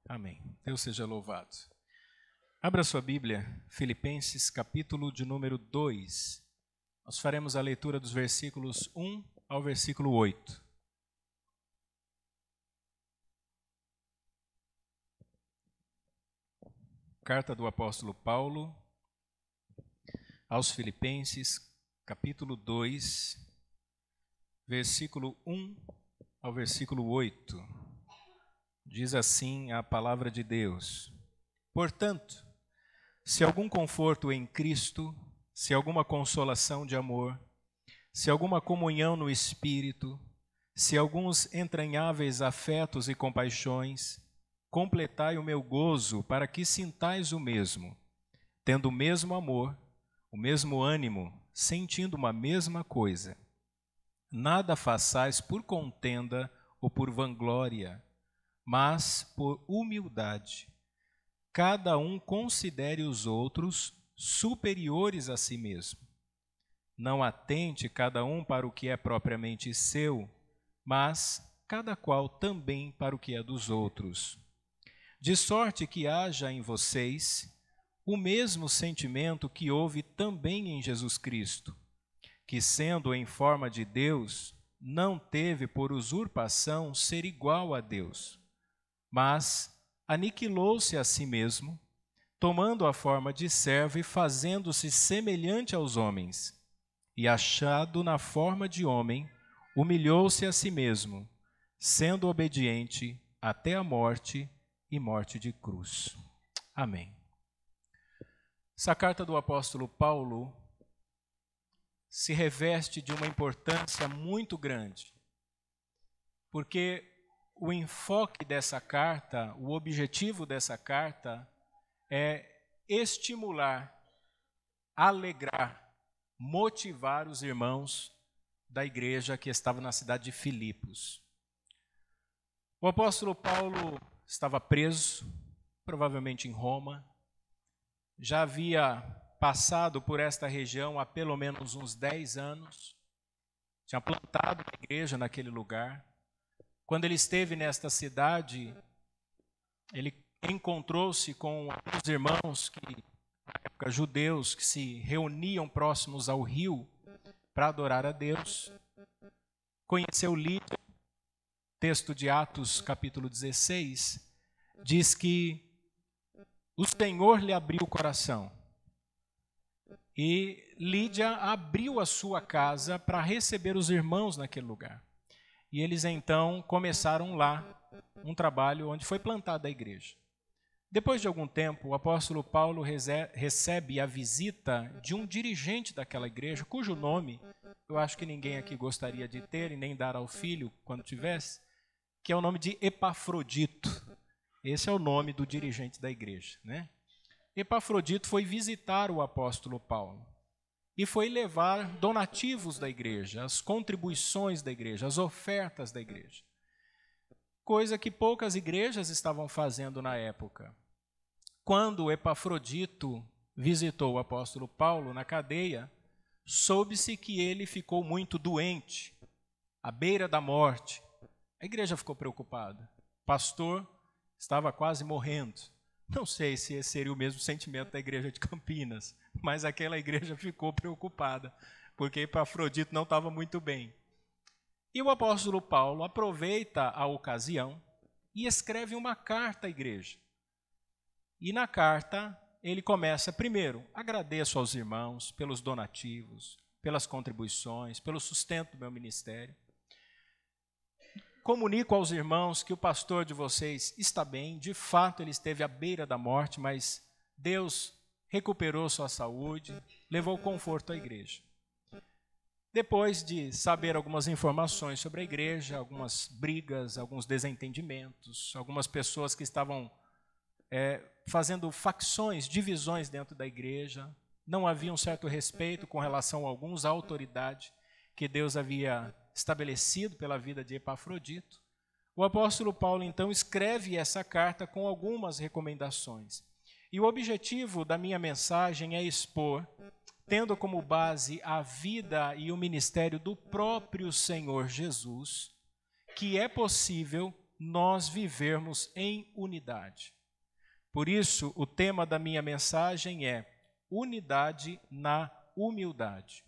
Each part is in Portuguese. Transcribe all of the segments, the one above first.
Amém. Deus seja louvado. Abra sua Bíblia, Filipenses, capítulo de número 2. Nós faremos a leitura dos versículos 1 ao versículo 8. Carta do apóstolo Paulo aos Filipenses, capítulo 2, versículo 1 ao versículo 8. Diz assim a palavra de Deus: Portanto, se algum conforto em Cristo, se alguma consolação de amor, se alguma comunhão no Espírito, se alguns entranháveis afetos e compaixões, completai o meu gozo para que sintais o mesmo, tendo o mesmo amor, o mesmo ânimo, sentindo uma mesma coisa. Nada façais por contenda ou por vanglória, mas por humildade. Cada um considere os outros superiores a si mesmo. Não atente cada um para o que é propriamente seu, mas cada qual também para o que é dos outros. De sorte que haja em vocês o mesmo sentimento que houve também em Jesus Cristo, que, sendo em forma de Deus, não teve por usurpação ser igual a Deus, mas aniquilou-se a si mesmo, tomando a forma de servo e fazendo-se semelhante aos homens, e achado na forma de homem, humilhou-se a si mesmo, sendo obediente até a morte e morte de cruz. Amém. Essa carta do apóstolo Paulo se reveste de uma importância muito grande, porque o enfoque dessa carta, o objetivo dessa carta é estimular, alegrar, motivar os irmãos da igreja que estava na cidade de Filipos. O apóstolo Paulo estava preso, provavelmente em Roma, já havia passado por esta região há pelo menos uns 10 anos, tinha plantado uma igreja naquele lugar. Quando ele esteve nesta cidade, ele encontrou-se com alguns irmãos, na época judeus, que se reuniam próximos ao rio para adorar a Deus. Conheceu Lídia. Texto de Atos, capítulo 16, diz que o Senhor lhe abriu o coração. E Lídia abriu a sua casa para receber os irmãos naquele lugar. E eles então começaram lá um trabalho onde foi plantada a igreja. Depois de algum tempo, o apóstolo Paulo recebe a visita de um dirigente daquela igreja, cujo nome eu acho que ninguém aqui gostaria de ter e nem dar ao filho quando tivesse, que é o nome de Epafrodito. Esse é o nome do dirigente da igreja, né? Epafrodito foi visitar o apóstolo Paulo e foi levar donativos da igreja, as contribuições da igreja, as ofertas da igreja. Coisa que poucas igrejas estavam fazendo na época. Quando Epafrodito visitou o apóstolo Paulo na cadeia, soube-se que ele ficou muito doente, à beira da morte. A igreja ficou preocupada. O pastor estava quase morrendo. Não sei se esse seria o mesmo sentimento da igreja de Campinas, mas aquela igreja ficou preocupada, porque Epafrodito não estava muito bem. E o apóstolo Paulo aproveita a ocasião e escreve uma carta à igreja. E na carta ele começa primeiro: agradeço aos irmãos pelos donativos, pelas contribuições, pelo sustento do meu ministério. Comunico aos irmãos que o pastor de vocês está bem, de fato ele esteve à beira da morte, mas Deus recuperou sua saúde, levou conforto à igreja. Depois de saber algumas informações sobre a igreja, algumas brigas, alguns desentendimentos, algumas pessoas que estavam fazendo facções, divisões dentro da igreja, não havia um certo respeito com relação a alguns à autoridade que Deus havia estabelecido pela vida de Epafrodito, o apóstolo Paulo então escreve essa carta com algumas recomendações. E o objetivo da minha mensagem é expor, tendo como base a vida e o ministério do próprio Senhor Jesus, que é possível nós vivermos em unidade. Por isso, o tema da minha mensagem é unidade na humildade.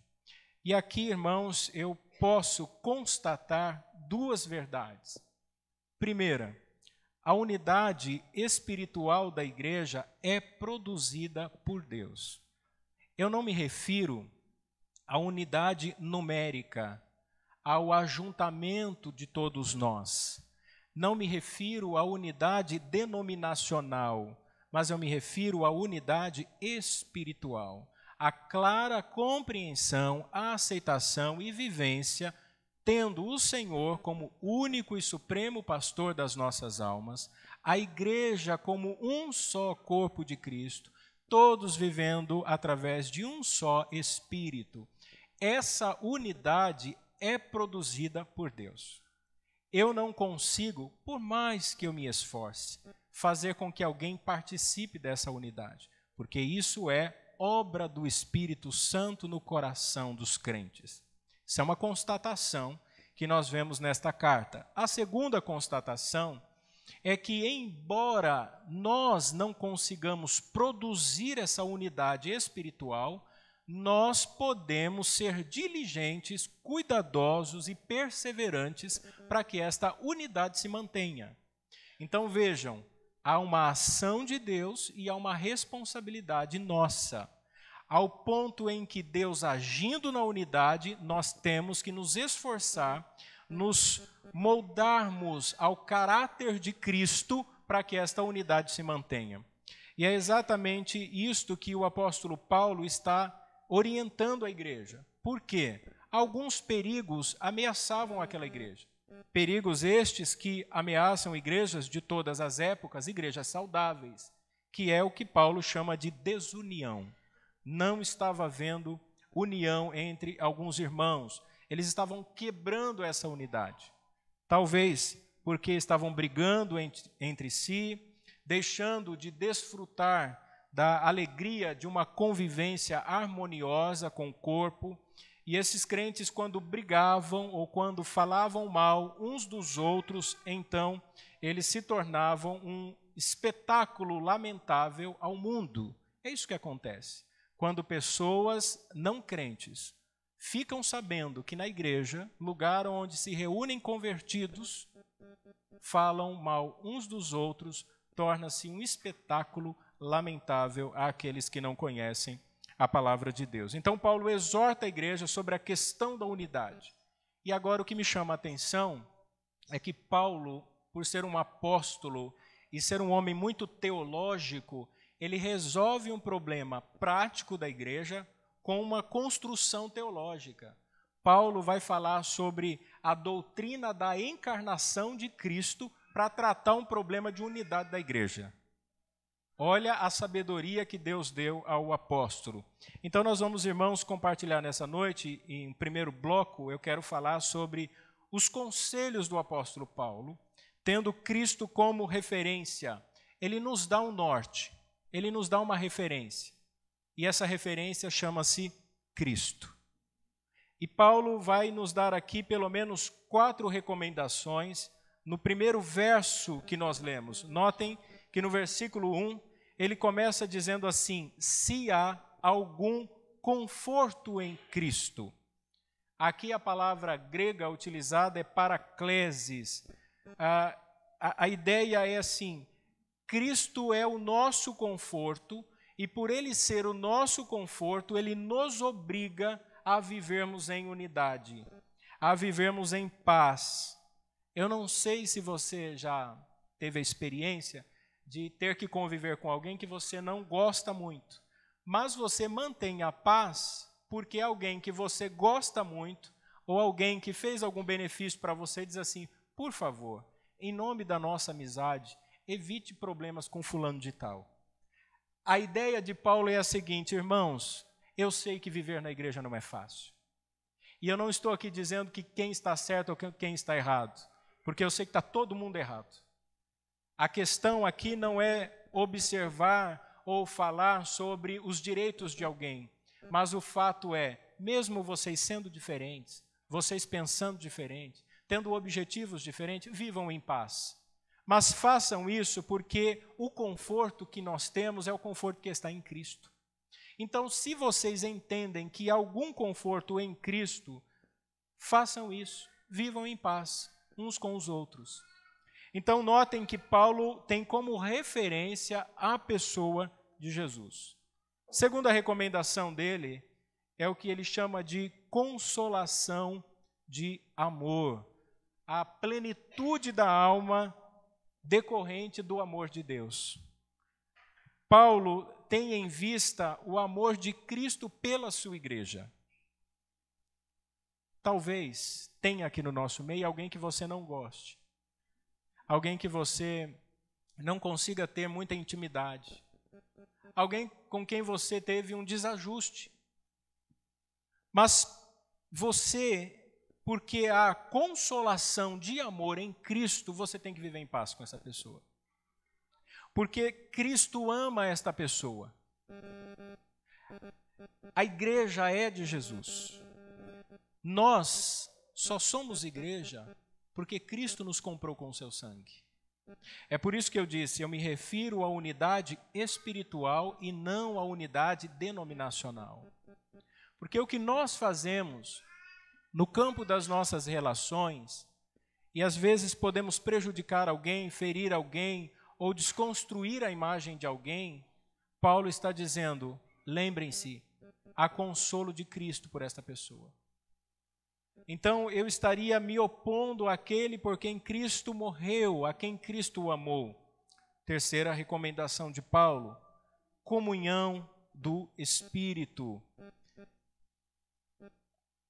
E aqui, irmãos, eu posso constatar duas verdades. Primeira, a unidade espiritual da igreja é produzida por Deus. Eu não me refiro à unidade numérica, ao ajuntamento de todos nós. Não me refiro à unidade denominacional, mas eu me refiro à unidade espiritual. A clara compreensão, a aceitação e vivência, tendo o Senhor como único e supremo pastor das nossas almas, a igreja como um só corpo de Cristo, todos vivendo através de um só Espírito. Essa unidade é produzida por Deus. Eu não consigo, por mais que eu me esforce, fazer com que alguém participe dessa unidade, porque isso é obra do Espírito Santo no coração dos crentes. Isso é uma constatação que nós vemos nesta carta. A segunda constatação é que, embora nós não consigamos produzir essa unidade espiritual, nós podemos ser diligentes, cuidadosos e perseverantes para que esta unidade se mantenha. Então vejam, há uma ação de Deus e há uma responsabilidade nossa. Ao ponto em que Deus agindo na unidade, nós temos que nos esforçar, nos moldarmos ao caráter de Cristo para que esta unidade se mantenha. E é exatamente isto que o apóstolo Paulo está orientando a igreja. Por quê? Alguns perigos ameaçavam aquela igreja. Perigos estes que ameaçam igrejas de todas as épocas, igrejas saudáveis, que é o que Paulo chama de desunião. Não estava havendo união entre alguns irmãos. Eles estavam quebrando essa unidade. Talvez porque estavam brigando entre si, deixando de desfrutar da alegria de uma convivência harmoniosa com o corpo. E esses crentes, quando brigavam ou quando falavam mal uns dos outros, então eles se tornavam um espetáculo lamentável ao mundo. É isso que acontece. Quando pessoas não crentes ficam sabendo que na igreja, lugar onde se reúnem convertidos, falam mal uns dos outros, torna-se um espetáculo lamentável àqueles que não conhecem a palavra de Deus. Então Paulo exorta a igreja sobre a questão da unidade. E agora o que me chama a atenção é que Paulo, por ser um apóstolo e ser um homem muito teológico, ele resolve um problema prático da igreja com uma construção teológica. Paulo vai falar sobre a doutrina da encarnação de Cristo para tratar um problema de unidade da igreja. Olha a sabedoria que Deus deu ao apóstolo. Então nós vamos, irmãos, compartilhar nessa noite, em primeiro bloco, eu quero falar sobre os conselhos do apóstolo Paulo, tendo Cristo como referência. Ele nos dá um norte, ele nos dá uma referência. E essa referência chama-se Cristo. E Paulo vai nos dar aqui pelo menos 4 recomendações no primeiro verso que nós lemos. Notem que no versículo 1, ele começa dizendo assim: se há algum conforto em Cristo. Aqui a palavra grega utilizada é paraklesis. A ideia é assim: Cristo é o nosso conforto, e por ele ser o nosso conforto, ele nos obriga a vivermos em unidade, a vivermos em paz. Eu não sei se você já teve a experiência de ter que conviver com alguém que você não gosta muito, mas você mantém a paz porque é alguém que você gosta muito ou alguém que fez algum benefício para você diz assim: por favor, em nome da nossa amizade, evite problemas com fulano de tal. A ideia de Paulo é a seguinte: irmãos, eu sei que viver na igreja não é fácil. E eu não estou aqui dizendo que quem está certo ou quem está errado, porque eu sei que está todo mundo errado. A questão aqui não é observar ou falar sobre os direitos de alguém, mas o fato é, mesmo vocês sendo diferentes, vocês pensando diferente, tendo objetivos diferentes, vivam em paz. Mas façam isso porque o conforto que nós temos é o conforto que está em Cristo. Então, se vocês entendem que há algum conforto em Cristo, façam isso, vivam em paz uns com os outros. Então, notem que Paulo tem como referência a pessoa de Jesus. Segunda recomendação dele é o que ele chama de consolação de amor, a plenitude da alma decorrente do amor de Deus. Paulo tem em vista o amor de Cristo pela sua igreja. Talvez tenha aqui no nosso meio alguém que você não goste, alguém que você não consiga ter muita intimidade, alguém com quem você teve um desajuste. Mas você, porque há consolação de amor em Cristo, você tem que viver em paz com essa pessoa. Porque Cristo ama esta pessoa. A igreja é de Jesus. Nós só somos igreja porque Cristo nos comprou com o seu sangue. É por isso que eu disse, eu me refiro à unidade espiritual e não à unidade denominacional. Porque o que nós fazemos no campo das nossas relações, e às vezes podemos prejudicar alguém, ferir alguém, ou desconstruir a imagem de alguém, Paulo está dizendo, lembrem-se, há consolo de Cristo por esta pessoa. Então, eu estaria me opondo àquele por quem Cristo morreu, a quem Cristo amou. Terceira recomendação de Paulo, comunhão do Espírito.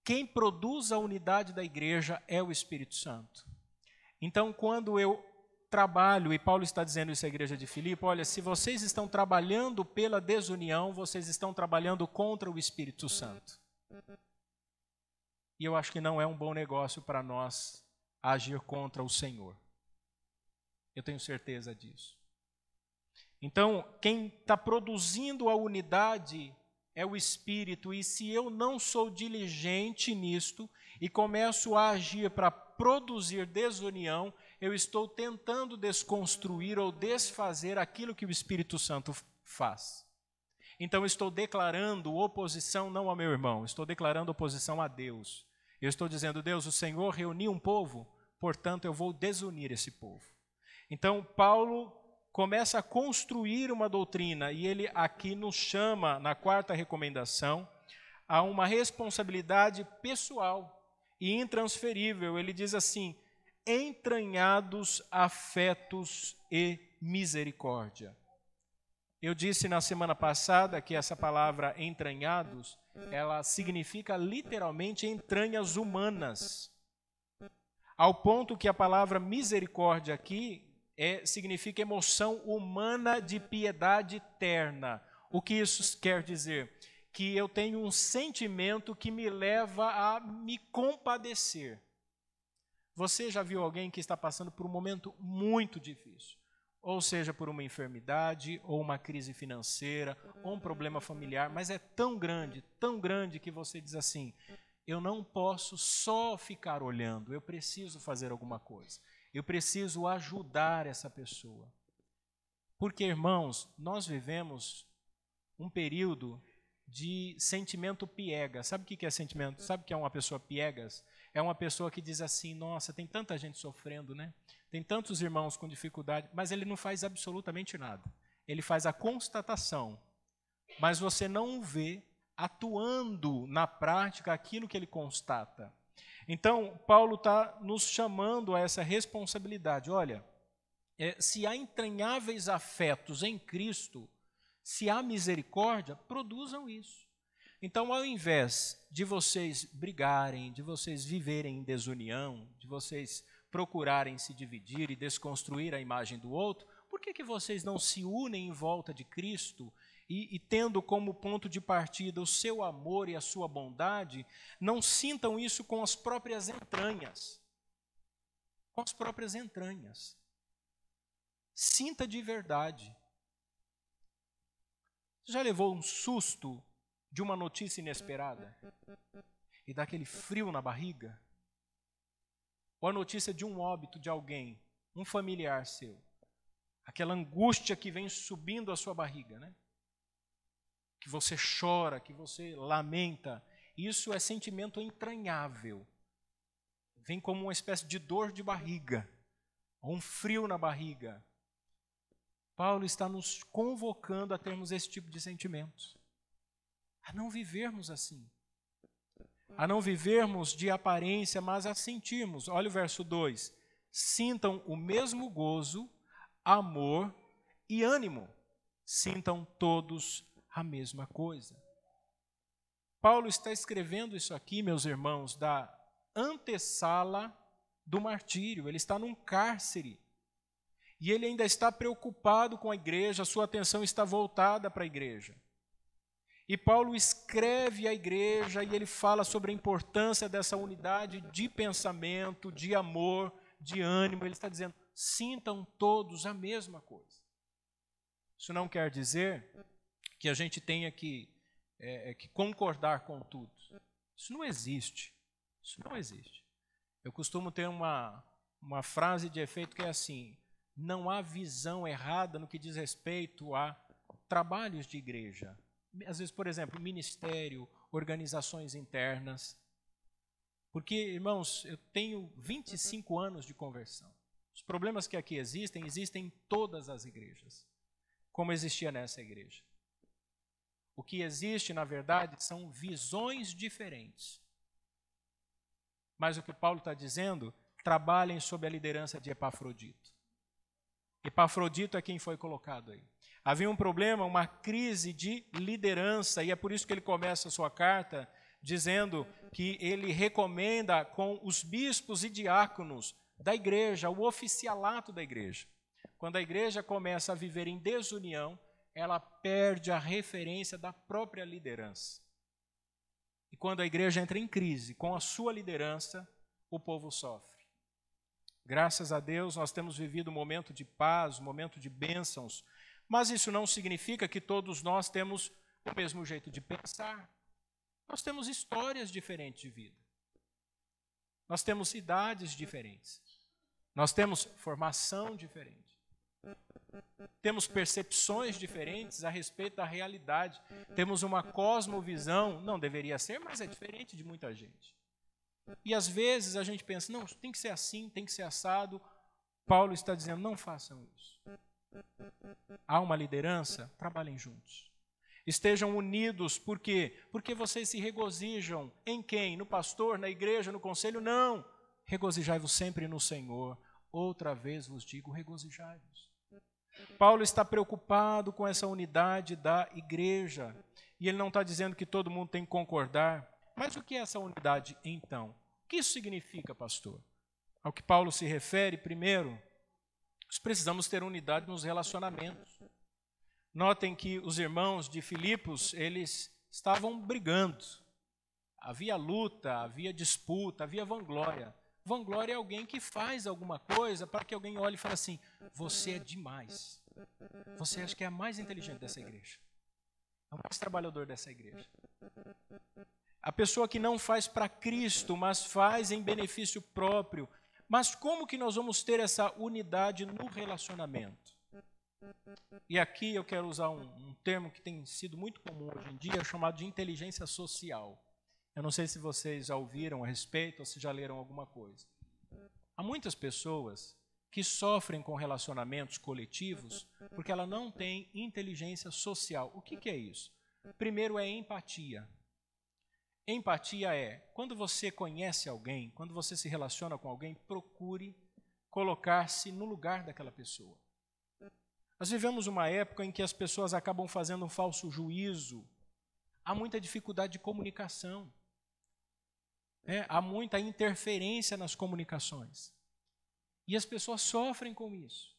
Quem produz a unidade da igreja é o Espírito Santo. Então, quando eu trabalho, e Paulo está dizendo isso à igreja de Filipe, olha, se vocês estão trabalhando pela desunião, vocês estão trabalhando contra o Espírito Santo. E eu acho que não é um bom negócio para nós agir contra o Senhor. Eu tenho certeza disso. Então, quem está produzindo a unidade é o Espírito, e se eu não sou diligente nisto e começo a agir para produzir desunião, eu estou tentando desconstruir ou desfazer aquilo que o Espírito Santo faz. Então, eu estou declarando oposição não ao meu irmão, estou declarando oposição a Deus. Eu estou dizendo, Deus, o Senhor reuniu um povo, portanto, eu vou desunir esse povo. Então, Paulo começa a construir uma doutrina, e ele aqui nos chama, na quarta recomendação, a uma responsabilidade pessoal e intransferível. Ele diz assim, entranhados afetos e misericórdia. Eu disse na semana passada que essa palavra entranhados, ela significa literalmente entranhas humanas, ao ponto que a palavra misericórdia aqui significa emoção humana de piedade terna. O que isso quer dizer? Que eu tenho um sentimento que me leva a me compadecer. Você já viu alguém que está passando por um momento muito difícil? Ou seja, por uma enfermidade, ou uma crise financeira, ou um problema familiar, mas é tão grande que você diz assim, eu não posso só ficar olhando, eu preciso fazer alguma coisa. Eu preciso ajudar essa pessoa. Porque, irmãos, nós vivemos um período de sentimento piegas. Sabe o que é sentimento? Sabe o que é uma pessoa piegas? É uma pessoa que diz assim, nossa, tem tanta gente sofrendo, né? Tem tantos irmãos com dificuldade, mas ele não faz absolutamente nada. Ele faz a constatação, mas você não o vê atuando na prática aquilo que ele constata. Então, Paulo está nos chamando a essa responsabilidade. Olha, se há entranháveis afetos em Cristo, se há misericórdia, produzam isso. Então, ao invés de vocês brigarem, de vocês viverem em desunião, de vocês procurarem se dividir e desconstruir a imagem do outro, por que vocês não se unem em volta de Cristo e tendo como ponto de partida o seu amor e a sua bondade, não sintam isso com as próprias entranhas? Com as próprias entranhas. Sinta de verdade. Você já levou um susto de uma notícia inesperada? E dá aquele frio na barriga? ou a notícia de um óbito de alguém, um familiar seu, aquela angústia que vem subindo a sua barriga, né? Que você chora, que você lamenta, isso é sentimento entranhável. Vem como uma espécie de dor de barriga, ou um frio na barriga. Paulo está nos convocando a termos esse tipo de sentimentos, a não vivermos assim, a não vivermos de aparência, mas a sentirmos. Olha o verso 2: sintam o mesmo gozo, amor e ânimo, sintam todos a mesma coisa. Paulo está escrevendo isso aqui, meus irmãos, da antessala do martírio. Ele está num cárcere e ele ainda está preocupado com a igreja, a sua atenção está voltada para a igreja. E Paulo escreve à igreja e ele fala sobre a importância dessa unidade de pensamento, de amor, de ânimo. Ele está dizendo, sintam todos a mesma coisa. Isso não quer dizer que a gente tenha que concordar com tudo. Isso não existe. Isso não existe. Eu costumo ter uma frase de efeito que é assim: não há visão errada no que diz respeito a trabalhos de igreja. Às vezes, por exemplo, ministério, organizações internas. Porque, irmãos, eu tenho 25 anos de conversão. Os problemas que aqui existem em todas as igrejas, como existia nessa igreja. O que existe, na verdade, são visões diferentes. Mas o que Paulo está dizendo, trabalhem sob a liderança de Epafrodito. Epafrodito é quem foi colocado aí. Havia um problema, uma crise de liderança, e é por isso que ele começa a sua carta dizendo que ele recomenda com os bispos e diáconos da igreja, o oficialato da igreja. Quando a igreja começa a viver em desunião, ela perde a referência da própria liderança. E quando a igreja entra em crise com a sua liderança, o povo sofre. Graças a Deus, nós temos vivido um momento de paz, um momento de bênçãos, mas isso não significa que todos nós temos o mesmo jeito de pensar. Nós temos histórias diferentes de vida. Nós temos idades diferentes. Nós temos formação diferente. Temos percepções diferentes a respeito da realidade. Temos uma cosmovisão, não deveria ser, mas é diferente de muita gente. E às vezes a gente pensa, não, tem que ser assim, tem que ser assado. Paulo está dizendo, não façam isso. Há uma liderança, trabalhem juntos. Estejam unidos, por quê? Porque vocês se regozijam em quem? No pastor, na igreja, no conselho? Não. Regozijai-vos sempre no Senhor. Outra vez vos digo, regozijai-vos. Paulo está preocupado com essa unidade da igreja. E ele não está dizendo que todo mundo tem que concordar. Mas o que é essa unidade, então? O que isso significa, pastor? Ao que Paulo se refere, primeiro, nós precisamos ter unidade nos relacionamentos. Notem que os irmãos de Filipos, eles estavam brigando. Havia luta, havia disputa, havia vanglória. Vanglória é alguém que faz alguma coisa para que alguém olhe e fale assim, você é demais. Você acha que é a mais inteligente dessa igreja. É o mais trabalhador dessa igreja. A pessoa que não faz para Cristo, mas faz em benefício próprio. Mas como que nós vamos ter essa unidade no relacionamento? E aqui eu quero usar um termo que tem sido muito comum hoje em dia, chamado de inteligência social. Eu não sei se vocês já ouviram a respeito ou se já leram alguma coisa. Há muitas pessoas que sofrem com relacionamentos coletivos porque ela não tem inteligência social. O que é isso? Primeiro é empatia. Empatia é, quando você conhece alguém, quando você se relaciona com alguém, procure colocar-se no lugar daquela pessoa. Nós vivemos uma época em que as pessoas acabam fazendo um falso juízo. Há muita dificuldade de comunicação. Há muita interferência nas comunicações. E as pessoas sofrem com isso.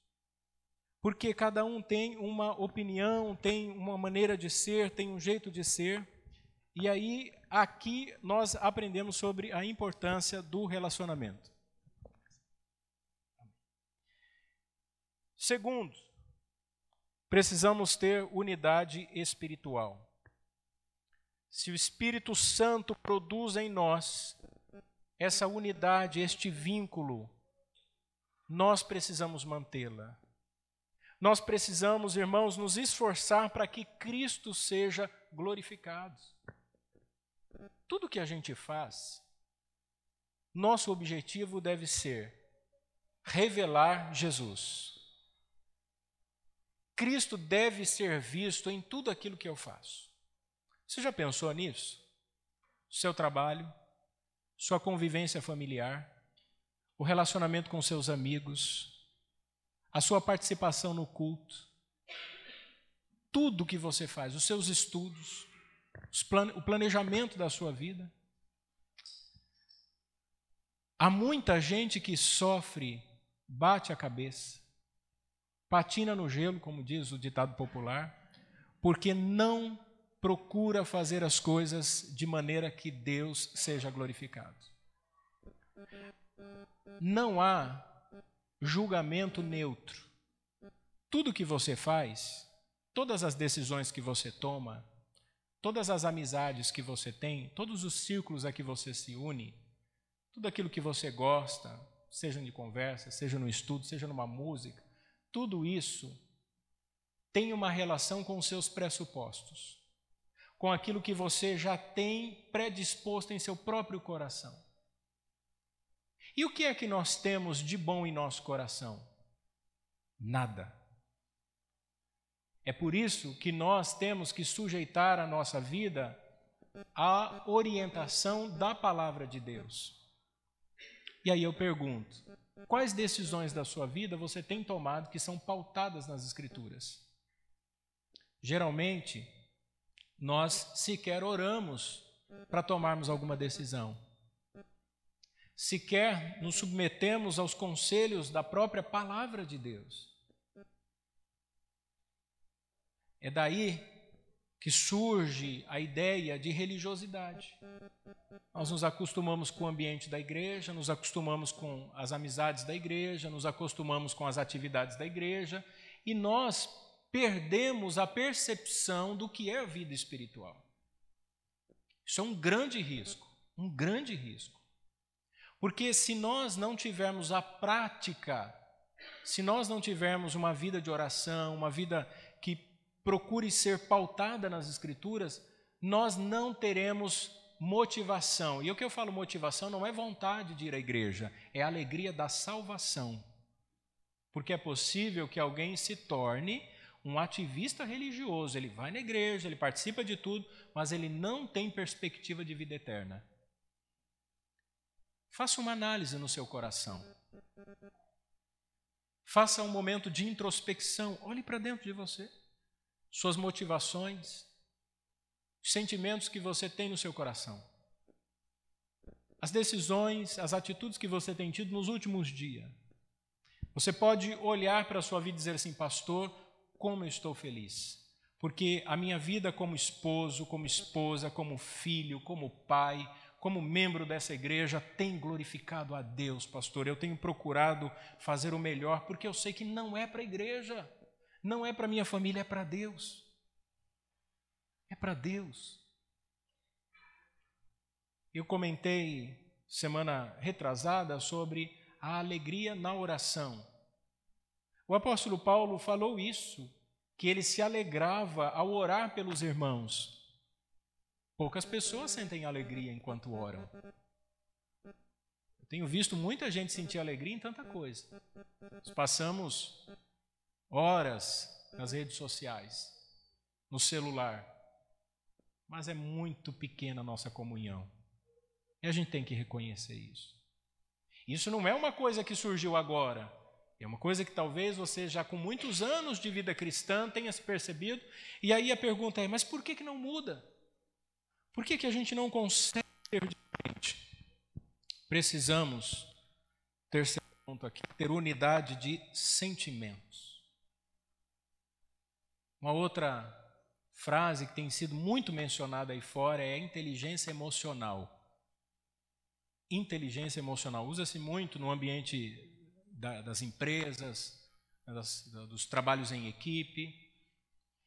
Porque cada um tem uma opinião, tem uma maneira de ser, tem um jeito de ser. E aí, aqui, nós aprendemos sobre a importância do relacionamento. Segundo, precisamos ter unidade espiritual. Se o Espírito Santo produz em nós essa unidade, este vínculo, nós precisamos mantê-la. Nós precisamos, irmãos, nos esforçar para que Cristo seja glorificado. Tudo que a gente faz, nosso objetivo deve ser revelar Jesus. Cristo deve ser visto em tudo aquilo que eu faço. Você já pensou nisso? Seu trabalho, sua convivência familiar, o relacionamento com seus amigos, a sua participação no culto, tudo que você faz, os seus estudos, o planejamento da sua vida. Há muita gente que sofre, bate a cabeça, patina no gelo, como diz o ditado popular, porque não procura fazer as coisas de maneira que Deus seja glorificado. Não há julgamento neutro. Tudo que você faz, todas as decisões que você toma, todas as amizades que você tem, todos os círculos a que você se une, tudo aquilo que você gosta, seja de conversa, seja no estudo, seja numa música, tudo isso tem uma relação com os seus pressupostos, com aquilo que você já tem predisposto em seu próprio coração. E o que é que nós temos de bom em nosso coração? Nada. É por isso que nós temos que sujeitar a nossa vida à orientação da palavra de Deus. E aí eu pergunto, quais decisões da sua vida você tem tomado que são pautadas nas Escrituras? Geralmente, nós sequer oramos para tomarmos alguma decisão. Sequer nos submetemos aos conselhos da própria palavra de Deus. É daí que surge a ideia de religiosidade. Nós nos acostumamos com o ambiente da igreja, nos acostumamos com as amizades da igreja, nos acostumamos com as atividades da igreja e nós perdemos a percepção do que é a vida espiritual. Isso é um grande risco, um grande risco. Porque se nós não tivermos a prática, se nós não tivermos uma vida de oração, uma vida que procure ser pautada nas Escrituras, nós não teremos motivação. E o que eu falo motivação não é vontade de ir à igreja, é a alegria da salvação. Porque é possível que alguém se torne um ativista religioso, ele vai na igreja, ele participa de tudo, mas ele não tem perspectiva de vida eterna. Faça uma análise no seu coração. Faça um momento de introspecção, olhe para dentro de você. Suas motivações, os sentimentos que você tem no seu coração, as decisões, as atitudes que você tem tido nos últimos dias. Você pode olhar para a sua vida e dizer assim, pastor, como eu estou feliz, porque a minha vida como esposo, como esposa, como filho, como pai, como membro dessa igreja, tem glorificado a Deus, pastor. Eu tenho procurado fazer o melhor, porque eu sei que não é para a igreja, não é para a minha família, é para Deus. É para Deus. Eu comentei semana retrasada sobre a alegria na oração. O apóstolo Paulo falou isso, que ele se alegrava ao orar pelos irmãos. Poucas pessoas sentem alegria enquanto oram. Eu tenho visto muita gente sentir alegria em tanta coisa. Nós passamos horas nas redes sociais, no celular, mas é muito pequena a nossa comunhão. E a gente tem que reconhecer isso. Isso não é uma coisa que surgiu agora. É uma coisa que talvez você já com muitos anos de vida cristã tenha se percebido. E aí a pergunta é, mas por que não muda? Por que a gente não consegue ser diferente? Precisamos, terceiro ponto aqui, ter unidade de sentimentos. Uma outra frase que tem sido muito mencionada aí fora é a inteligência emocional. Inteligência emocional usa-se muito no ambiente das empresas, dos trabalhos em equipe.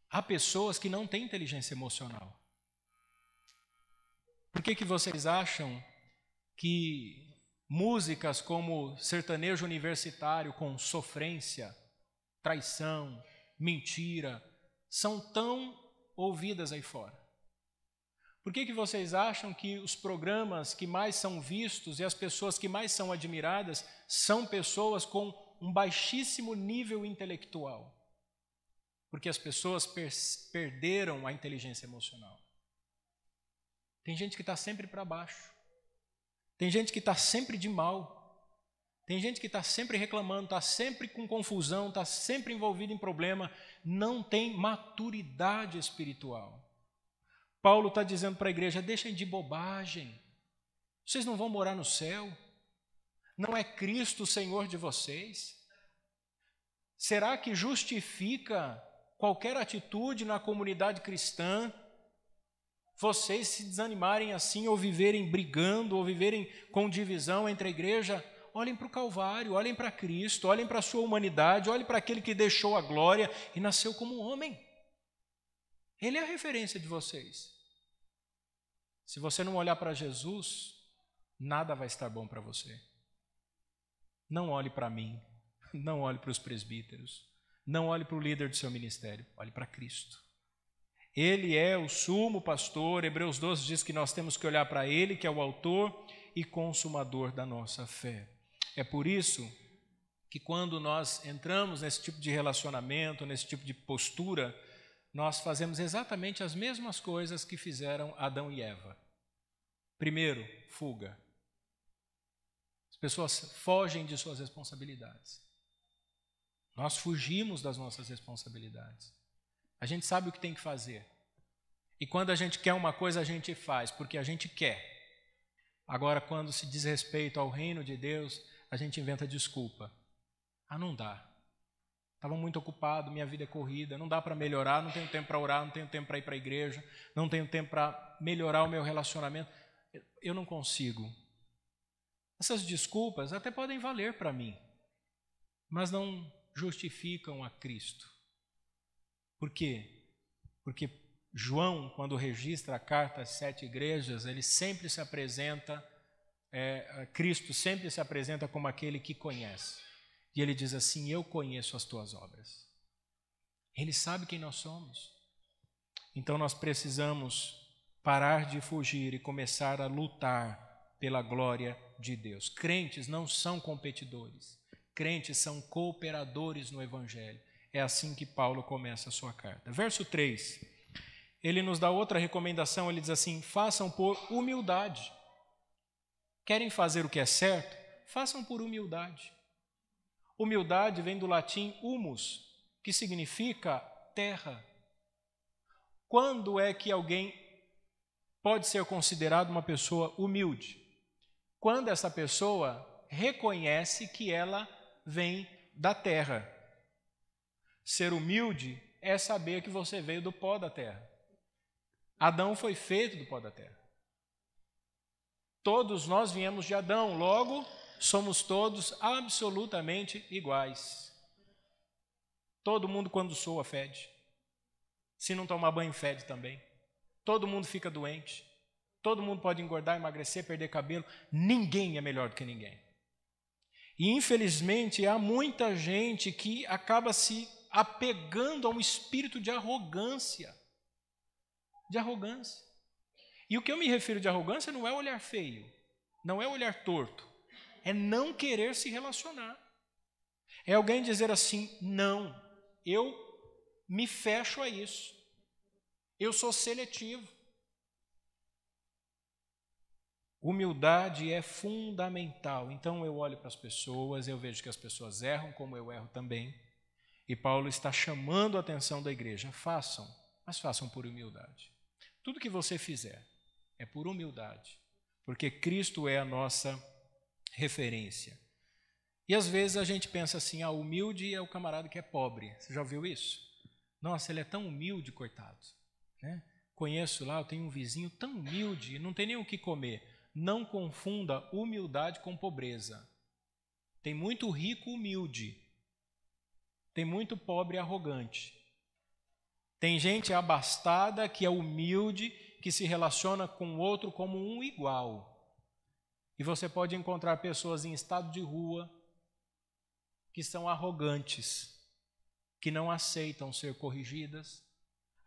Há pessoas que não têm inteligência emocional. Por que vocês acham que músicas como sertanejo universitário com sofrência, traição, mentira, são tão ouvidas aí fora? Por que vocês acham que os programas que mais são vistos e as pessoas que mais são admiradas são pessoas com um baixíssimo nível intelectual? Porque as pessoas perderam a inteligência emocional. Tem gente que está sempre para baixo. Tem gente que está sempre de mal. Tem gente que está sempre reclamando, está sempre com confusão, está sempre envolvido em problema. Não tem maturidade espiritual. Paulo está dizendo para a igreja, deixem de bobagem. Vocês não vão morar no céu. Não é Cristo o Senhor de vocês? Será que justifica qualquer atitude na comunidade cristã vocês se desanimarem assim, ou viverem brigando, ou viverem com divisão entre a igreja? Olhem para o Calvário, olhem para Cristo, olhem para a sua humanidade, olhem para aquele que deixou a glória e nasceu como homem. Ele é a referência de vocês. Se você não olhar para Jesus, nada vai estar bom para você. Não olhe para mim, não olhe para os presbíteros, não olhe para o líder do seu ministério, olhe para Cristo. Ele é o sumo pastor. Hebreus 12 diz que nós temos que olhar para Ele, que é o autor e consumador da nossa fé. É por isso que quando nós entramos nesse tipo de relacionamento, nesse tipo de postura, nós fazemos exatamente as mesmas coisas que fizeram Adão e Eva. Primeiro, fuga. As pessoas fogem de suas responsabilidades. Nós fugimos das nossas responsabilidades. A gente sabe o que tem que fazer. E quando a gente quer uma coisa, a gente faz, porque a gente quer. Agora, quando se diz respeito ao reino de Deus, a gente inventa desculpa. Ah, não dá. Estava muito ocupado, minha vida é corrida, não dá para melhorar, não tenho tempo para orar, não tenho tempo para ir para a igreja, não tenho tempo para melhorar o meu relacionamento. Eu não consigo. Essas desculpas até podem valer para mim, mas não justificam a Cristo. Por quê? Porque João, quando registra a carta às 7 igrejas, ele sempre se apresenta, Cristo sempre se apresenta como aquele que conhece. E ele diz assim, eu conheço as tuas obras. Ele sabe quem nós somos. Então nós precisamos parar de fugir e começar a lutar pela glória de Deus. Crentes não são competidores. Crentes são cooperadores no Evangelho. É assim que Paulo começa a sua carta. Verso 3, ele nos dá outra recomendação, ele diz assim, façam por humildade. Querem fazer o que é certo? Façam por humildade. Humildade vem do latim humus, que significa terra. Quando é que alguém pode ser considerado uma pessoa humilde? Quando essa pessoa reconhece que ela vem da terra. Ser humilde é saber que você veio do pó da terra. Adão foi feito do pó da terra. Todos nós viemos de Adão, logo somos todos absolutamente iguais. Todo mundo quando soa fede. Se não tomar banho fede também. Todo mundo fica doente. Todo mundo pode engordar, emagrecer, perder cabelo. Ninguém é melhor do que ninguém. E infelizmente há muita gente que acaba se apegando a um espírito de arrogância. De arrogância. E o que eu me refiro de arrogância não é olhar feio, não é olhar torto, é não querer se relacionar. É alguém dizer assim, não, eu me fecho a isso, eu sou seletivo. Humildade é fundamental. Então eu olho para as pessoas, eu vejo que as pessoas erram como eu erro também. E Paulo está chamando a atenção da igreja. Façam, mas façam por humildade. Tudo que você fizer é por humildade, porque Cristo é a nossa referência. E às vezes a gente pensa assim, humilde é o camarada que é pobre. Você já ouviu isso? Nossa, ele é tão humilde, coitado. Né? Conheço lá, eu tenho um vizinho tão humilde, não tem nem o que comer. Não confunda humildade com pobreza. Tem muito rico humilde. Tem muito pobre arrogante. Tem gente abastada que é humilde, que se relaciona com o outro como um igual. E você pode encontrar pessoas em estado de rua que são arrogantes, que não aceitam ser corrigidas.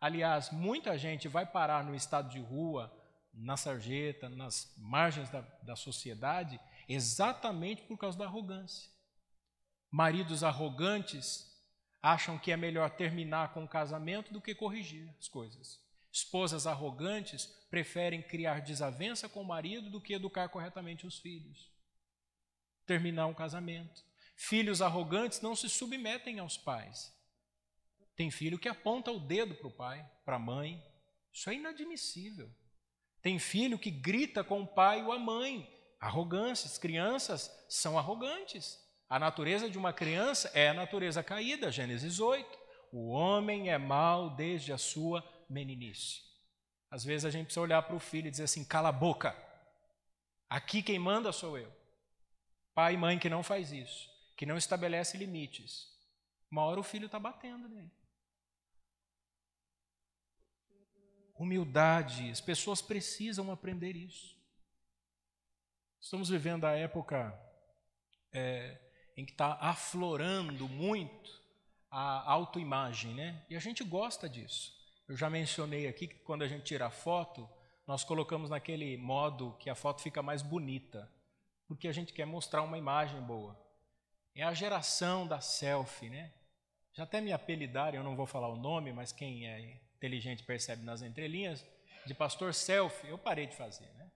Aliás, muita gente vai parar no estado de rua, na sarjeta, nas margens da sociedade, exatamente por causa da arrogância. Maridos arrogantes acham que é melhor terminar com o casamento do que corrigir as coisas. Esposas arrogantes preferem criar desavença com o marido do que educar corretamente os filhos. Terminar um casamento. Filhos arrogantes não se submetem aos pais. Tem filho que aponta o dedo para o pai, para a mãe. Isso é inadmissível. Tem filho que grita com o pai ou a mãe. Arrogâncias. Crianças são arrogantes. A natureza de uma criança é a natureza caída, Gênesis 8. O homem é mau desde a sua meninice. Às vezes a gente precisa olhar para o filho e dizer assim, cala a boca. Aqui quem manda sou eu. Pai e mãe que não faz isso, que não estabelece limites. Uma hora o filho está batendo nele. Humildade, as pessoas precisam aprender isso. Estamos vivendo a época em que está aflorando muito a autoimagem, né? E a gente gosta disso. Eu já mencionei aqui que quando a gente tira a foto, nós colocamos naquele modo que a foto fica mais bonita, porque a gente quer mostrar uma imagem boa. É a geração da selfie, né? Já até me apelidaram, eu não vou falar o nome, mas quem é inteligente percebe nas entrelinhas, de pastor selfie, eu parei de fazer, né?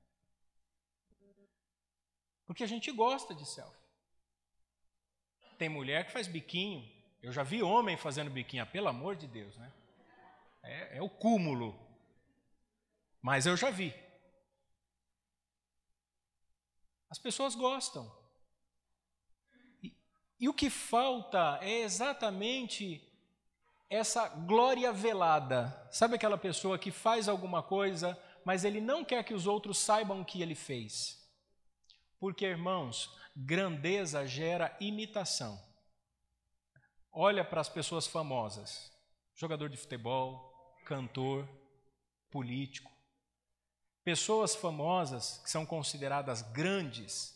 Porque a gente gosta de selfie. Tem mulher que faz biquinho, eu já vi homem fazendo biquinho, pelo amor de Deus, né? É o cúmulo, mas eu já vi. As pessoas gostam. E o que falta é exatamente essa glória velada. Sabe aquela pessoa que faz alguma coisa, mas ele não quer que os outros saibam o que ele fez? Porque, irmãos, grandeza gera imitação. Olha para as pessoas famosas, jogador de futebol, cantor, político. Pessoas famosas que são consideradas grandes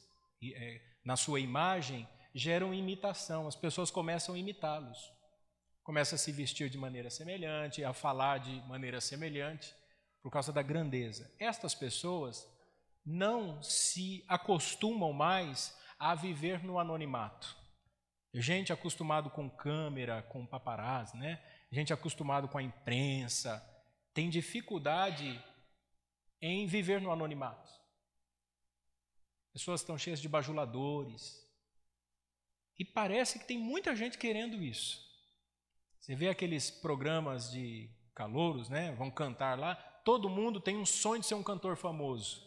na sua imagem, geram imitação. As pessoas começam a imitá-los. Começam a se vestir de maneira semelhante, a falar de maneira semelhante, por causa da grandeza. Estas pessoas não se acostumam mais a viver no anonimato. Gente acostumado com câmera, com paparazzi, né? Gente acostumado com a imprensa, tem dificuldade em viver no anonimato. Pessoas estão cheias de bajuladores. E parece que tem muita gente querendo isso. Você vê aqueles programas de calouros, né? Vão cantar lá. Todo mundo tem um sonho de ser um cantor famoso.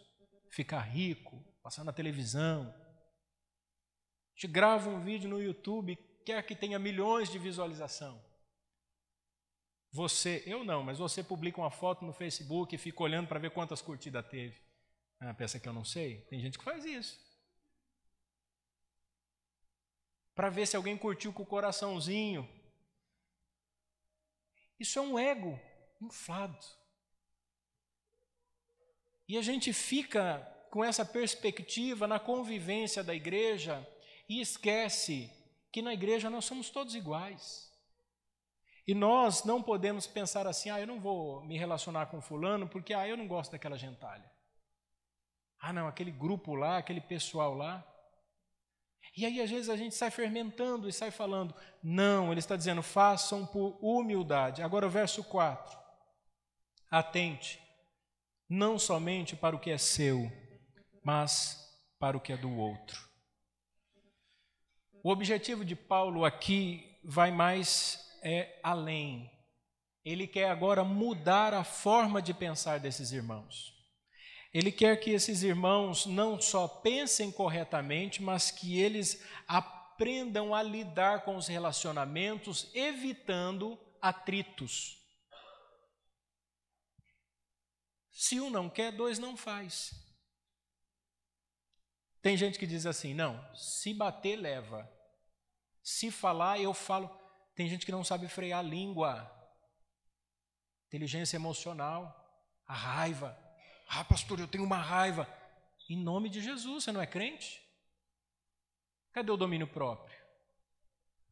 Ficar rico, passar na televisão. A gente grava um vídeo no YouTube, quer que tenha milhões de visualização. Eu não, mas você publica uma foto no Facebook e fica olhando para ver quantas curtidas teve. Pensa que eu não sei? Tem gente que faz isso. Para ver se alguém curtiu com o coraçãozinho. Isso é um ego inflado. E a gente fica com essa perspectiva na convivência da igreja e esquece que na igreja nós somos todos iguais. E nós não podemos pensar assim, eu não vou me relacionar com fulano porque eu não gosto daquela gentalha. Não, aquele grupo lá, aquele pessoal lá. E aí às vezes a gente sai fermentando e sai falando. Não, ele está dizendo, façam por humildade. Agora o verso 4. Atente, não somente para o que é seu, mas para o que é do outro. O objetivo de Paulo aqui vai mais além. Ele quer agora mudar a forma de pensar desses irmãos. Ele quer que esses irmãos não só pensem corretamente, mas que eles aprendam a lidar com os relacionamentos, evitando atritos. Se um não quer, dois não faz. Tem gente que diz assim, não, se bater, leva. Se falar, eu falo. Tem gente que não sabe frear a língua. Inteligência emocional, a raiva. Pastor, eu tenho uma raiva. Em nome de Jesus, você não é crente? Cadê o domínio próprio?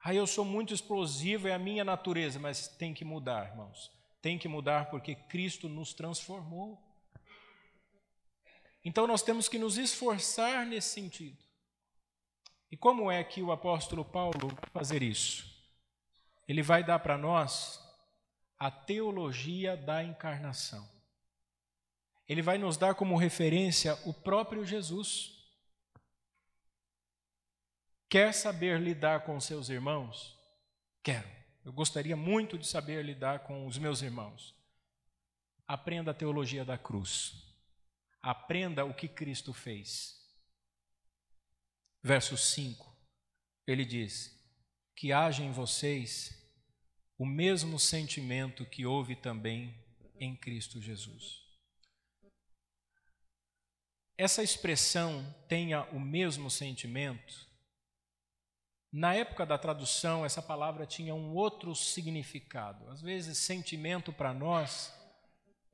Eu sou muito explosivo, é a minha natureza, mas tem que mudar, irmãos. Tem que mudar porque Cristo nos transformou. Então nós temos que nos esforçar nesse sentido. E como é que o apóstolo Paulo vai fazer isso? Ele vai dar para nós a teologia da encarnação. Ele vai nos dar como referência o próprio Jesus. Quer saber lidar com os seus irmãos? Quero. Eu gostaria muito de saber lidar com os meus irmãos. Aprenda a teologia da cruz. Aprenda o que Cristo fez. Verso 5, ele diz: que haja em vocês o mesmo sentimento que houve também em Cristo Jesus. Essa expressão, tenha o mesmo sentimento, na época da tradução, essa palavra tinha um outro significado. Às vezes, sentimento para nós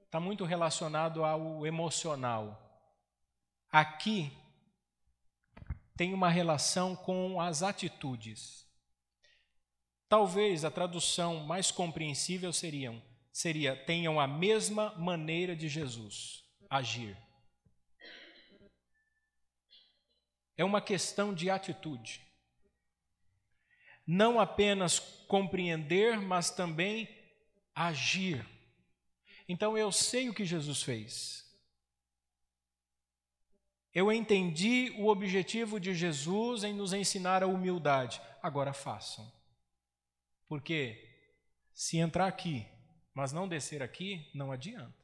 está muito relacionado ao emocional. Aqui tem uma relação com as atitudes. Talvez a tradução mais compreensível seria tenham a mesma maneira de Jesus agir. É uma questão de atitude. Não apenas compreender, mas também agir. Então eu sei o que Jesus fez. Eu entendi o objetivo de Jesus em nos ensinar a humildade. Agora façam. Porque se entrar aqui, mas não descer aqui, não adianta.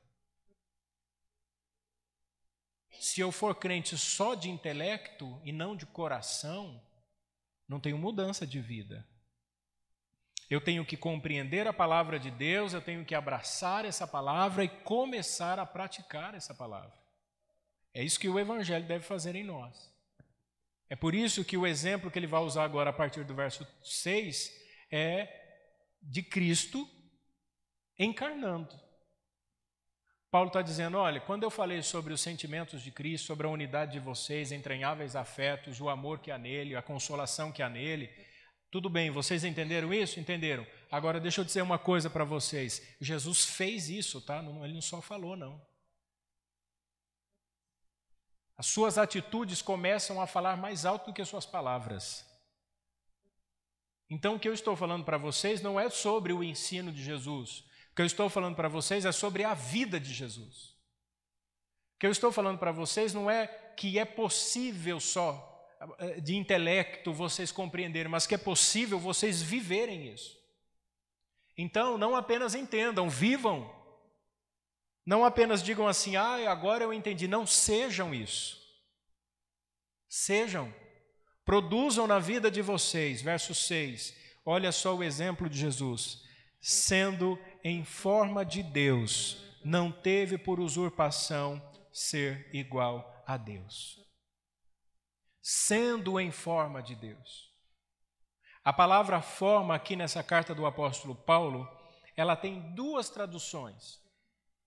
Se eu for crente só de intelecto e não de coração, não tenho mudança de vida. Eu tenho que compreender a palavra de Deus, eu tenho que abraçar essa palavra e começar a praticar essa palavra. É isso que o Evangelho deve fazer em nós. É por isso que o exemplo que ele vai usar agora a partir do verso 6 é de Cristo encarnando. Paulo está dizendo, olha, quando eu falei sobre os sentimentos de Cristo, sobre a unidade de vocês, entranháveis afetos, o amor que há nele, a consolação que há nele, tudo bem, vocês entenderam isso? Entenderam. Agora deixa eu dizer uma coisa para vocês. Jesus fez isso, tá? Ele não só falou, não. As suas atitudes começam a falar mais alto do que as suas palavras. Então o que eu estou falando para vocês não é sobre o ensino de Jesus. O que eu estou falando para vocês é sobre a vida de Jesus. O que eu estou falando para vocês não é que é possível só de intelecto vocês compreenderem, mas que é possível vocês viverem isso. Então, não apenas entendam, vivam. Não apenas digam assim, agora eu entendi. Não, sejam isso. Sejam. Produzam na vida de vocês. Verso 6. Olha só o exemplo de Jesus. Sendo em forma de Deus, não teve por usurpação ser igual a Deus. Sendo em forma de Deus. A palavra forma aqui nessa carta do apóstolo Paulo, ela tem duas traduções.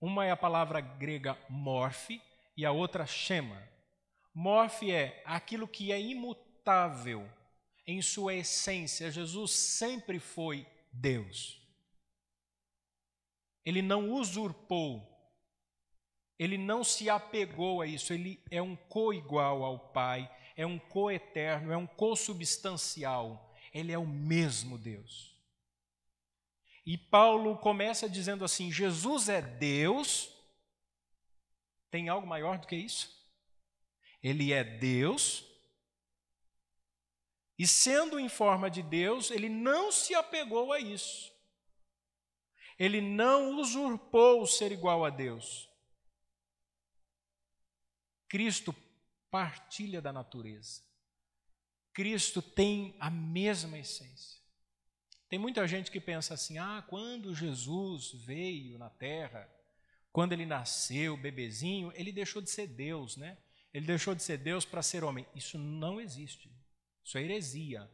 Uma é a palavra grega morfe e a outra chema. Morfe é aquilo que é imutável em sua essência. Jesus sempre foi Deus. Ele não usurpou, ele não se apegou a isso, ele é um coigual ao Pai, é um coeterno, é um consubstancial, ele é o mesmo Deus. E Paulo começa dizendo assim, Jesus é Deus, tem algo maior do que isso? Ele é Deus, e sendo em forma de Deus, ele não se apegou a isso. Ele não usurpou o ser igual a Deus. Cristo partilha da natureza. Cristo tem a mesma essência. Tem muita gente que pensa assim, quando Jesus veio na terra, quando ele nasceu, bebezinho, ele deixou de ser Deus, né? Ele deixou de ser Deus para ser homem. Isso não existe. Isso é heresia.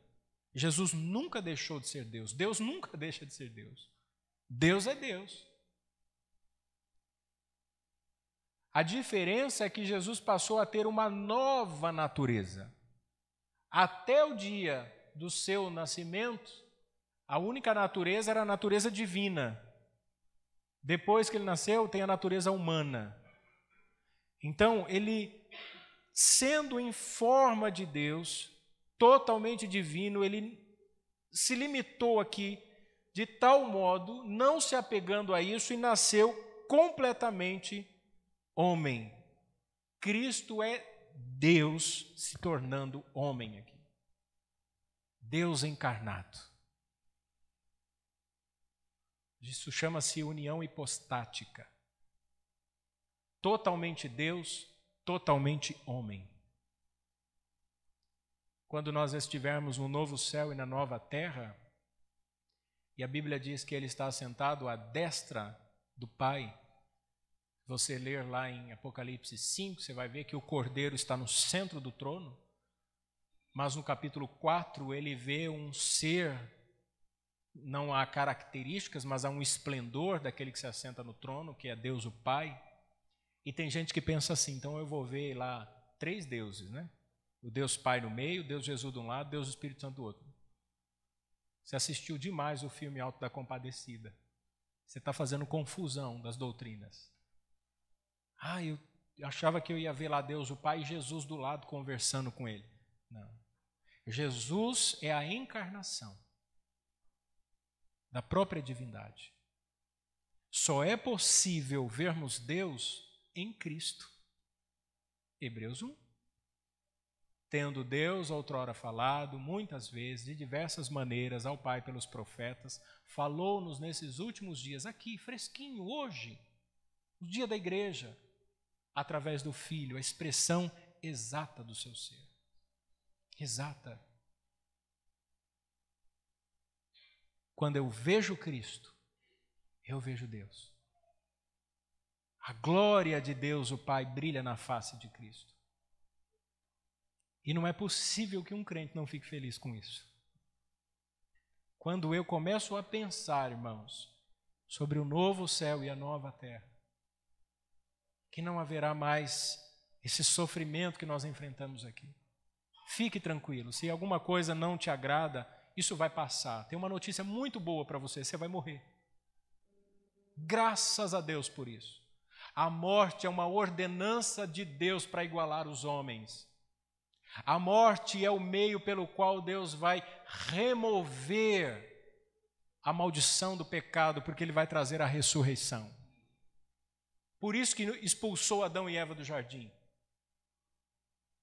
Jesus nunca deixou de ser Deus. Deus nunca deixa de ser Deus. Deus é Deus. A diferença é que Jesus passou a ter uma nova natureza. Até o dia do seu nascimento, a única natureza era a natureza divina. Depois que ele nasceu, tem a natureza humana. Então, ele, sendo em forma de Deus, totalmente divino, ele se limitou aqui de tal modo, não se apegando a isso, e nasceu completamente homem. Cristo é Deus se tornando homem aqui. Deus encarnado. Isso chama-se união hipostática. Totalmente Deus, totalmente homem. Quando nós estivermos no novo céu e na nova terra, e a Bíblia diz que ele está assentado à destra do Pai, você ler lá em Apocalipse 5, você vai ver que o Cordeiro está no centro do trono, mas no capítulo 4 ele vê um ser, não há características, mas há um esplendor daquele que se assenta no trono, que é Deus o Pai. E tem gente que pensa assim, então eu vou ver lá 3 deuses, né? O Deus Pai no meio, Deus Jesus de um lado, Deus Espírito Santo do outro. Você assistiu demais o filme Alto da Compadecida. Você está fazendo confusão das doutrinas. Eu achava que eu ia ver lá Deus o Pai e Jesus do lado conversando com ele. Não. Jesus é a encarnação da própria divindade. Só é possível vermos Deus em Cristo. Hebreus 1. Tendo Deus outrora falado, muitas vezes, de diversas maneiras, ao Pai pelos profetas, falou-nos nesses últimos dias, aqui, fresquinho, hoje, no dia da igreja, através do Filho, a expressão exata do seu ser. Exata. Quando eu vejo Cristo, eu vejo Deus. A glória de Deus, o Pai, brilha na face de Cristo. E não é possível que um crente não fique feliz com isso. Quando eu começo a pensar, irmãos, sobre o novo céu e a nova terra, que não haverá mais esse sofrimento que nós enfrentamos aqui. Fique tranquilo, se alguma coisa não te agrada, isso vai passar. Tem uma notícia muito boa para você, você vai morrer. Graças a Deus por isso. A morte é uma ordenança de Deus para igualar os homens. A morte é o meio pelo qual Deus vai remover a maldição do pecado, porque Ele vai trazer a ressurreição. Por isso que expulsou Adão e Eva do jardim.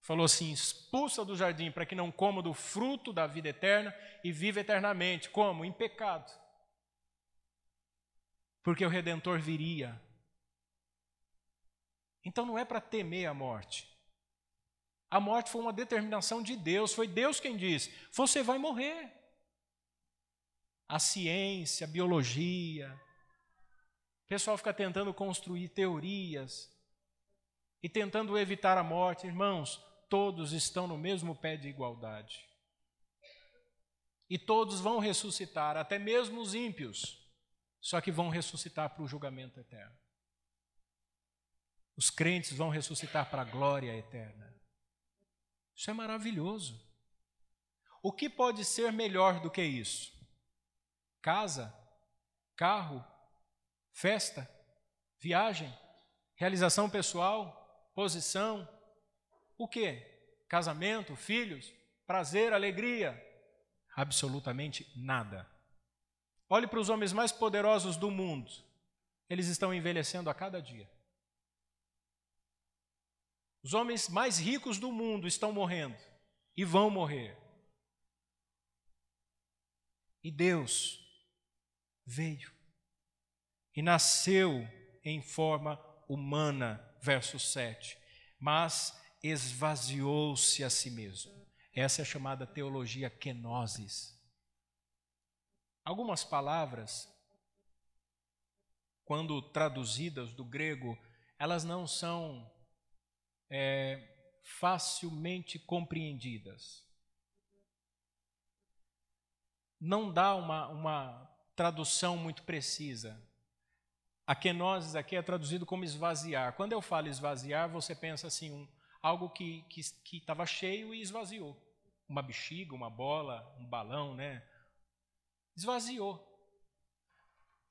Falou assim, expulsa do jardim para que não coma do fruto da vida eterna e viva eternamente. Como? Em pecado. Porque o Redentor viria. Então não é para temer a morte. A morte foi uma determinação de Deus, foi Deus quem disse, você vai morrer. A ciência, a biologia, o pessoal fica tentando construir teorias e tentando evitar a morte. Irmãos, todos estão no mesmo pé de igualdade. E todos vão ressuscitar, até mesmo os ímpios, só que vão ressuscitar para o julgamento eterno. Os crentes vão ressuscitar para a glória eterna. Isso é maravilhoso. O que pode ser melhor do que isso? Casa, carro, festa, viagem, realização pessoal, posição, o quê? Casamento, filhos, prazer, alegria? Absolutamente nada. Olhe para os homens mais poderosos do mundo. Eles estão envelhecendo a cada dia. Os homens mais ricos do mundo estão morrendo e vão morrer. E Deus veio e nasceu em forma humana, verso 7, mas esvaziou-se a si mesmo. Essa é a chamada teologia kenosis. Algumas palavras, quando traduzidas do grego, elas não são facilmente compreendidas. Não dá uma tradução muito precisa. A kenosis aqui é traduzido como esvaziar. Quando eu falo esvaziar, você pensa assim, algo que estava cheio e esvaziou. Uma bexiga, uma bola, um balão, né? Esvaziou.